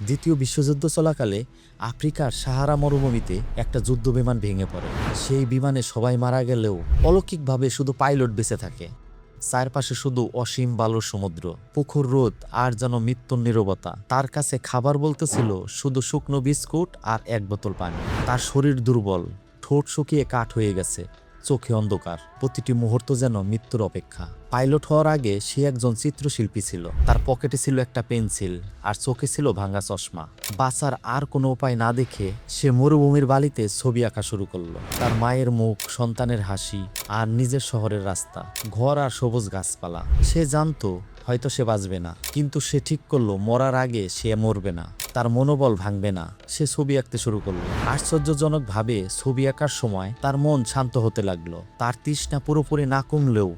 দ্বিতীয় বিশ্বযুদ্ধ চলাকালে আফ্রিকার সাহারা মরুভূমিতে একটা যুদ্ধ বিমান ভেঙে পড়ে। সেই বিমানে সবাই মারা গেলেও অলৌকিকভাবে শুধু পাইলট বেঁচে থাকে। চারপাশে শুধু অসীম বালুর সমুদ্র, পুকুর রোদ আর যেন মৃত্যুর নীরবতা। তার কাছে খাবার বলতে ছিল শুধু শুকনো বিস্কুট আর এক বোতল পানি। তার শরীর দুর্বল, ঠোঁট শুকিয়ে কাঠ হয়ে গেছে, চোখে অন্ধকার, প্রতিটি মুহূর্ত যেন মৃত্যুর অপেক্ষা। পাইলট হওয়ার আগে সে একজন চিত্রশিল্পী ছিল। তার পকেটে ছিল একটা পেন্সিল আর চোখে ছিল ভাঙা চশমা। বাঁচার আর কোনো উপায় না দেখে সে মরুভূমির বালিতে ছবি আঁকা শুরু করলো। তার মায়ের মুখ, সন্তানের হাসি আর নিজের শহরের রাস্তা, ঘর আর সবুজ গাছপালা। সে জানতো হয়তো সে বাঁচবে না, কিন্তু সে ঠিক করলো মরার আগে সে মরবে না, তার মনোবল ভাঙবে না। সে ছবি আঁকতে শুরু করলো। আশ্চর্যজনকভাবে ছবি আঁকার সময় তার মন শান্ত হতে লাগলো। তার তৃষ্ণা পুরোপুরি না কমলেও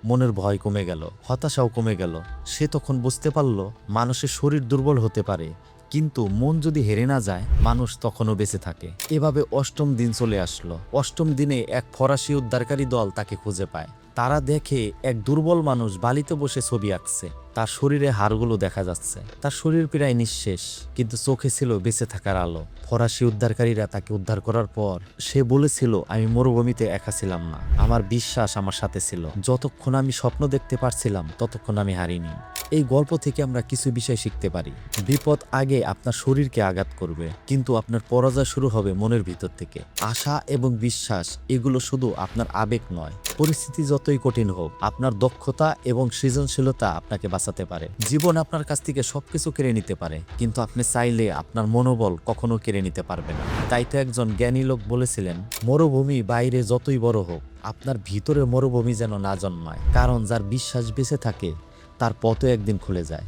মনের ভয় কমে গেল, হতাশাও কমে গেল। সে তখন বুঝতে পারল মানুষের শরীর দুর্বল হতে পারে, কিন্তু মন যদি হেরে না যায়, মানুষ তখনও বেঁচে থাকে। এভাবে অষ্টম দিন চলে আসলো। অষ্টম দিনে এক ফরাসি উদ্ধারকারী দল তাকে খুঁজে পায়। তারা দেখে এক দুর্বল মানুষ বালিতে বসে ছবি আঁকছে। তার শরীরে হাড়গুলো দেখা যাচ্ছে, তার শরীর প্রায় নিঃশেষ, কিন্তু চোখে ছিল বেঁচে থাকার আলো। ফরাসি উদ্ধারকারীরা তাকে উদ্ধার করার পর সে বলেছিল, আমি মরুভূমিতে একা ছিলাম না, আমার বিশ্বাস আমার সাথে ছিল। যতক্ষণ আমি স্বপ্ন দেখতে পারছিলাম ততক্ষণ আমি হারিনি। এই গল্প থেকে আমরা কিছু বিষয় শিখতে পারি। বিপদ আগে আপনার শরীরকে আঘাত করবে, কিন্তু আপনার পরাজয় শুরু হবে মনের ভিতর থেকে। আশা এবং বিশ্বাস এগুলো শুধু আপনার আবেগ নয়। পরিস্থিতি যতই কঠিন হোক, আপনার দক্ষতা এবং সৃজনশীলতা আপনাকে বাঁচাতে পারে। জীবন আপনার কাছ থেকে সবকিছু কেড়ে নিতে পারে, কিন্তু আপনি চাইলে আপনার মনোবল কখনো কেড়ে নিতে পারবে না। তাই তো একজন জ্ঞানী লোক বলেছিলেন, মরুভূমি বাইরে যতই বড় হোক, আপনার ভিতরে মরুভূমি যেন না জন্মায়। কারণ যার বিশ্বাস বেঁচে থাকে তার পথও একদিন খুলে যায়।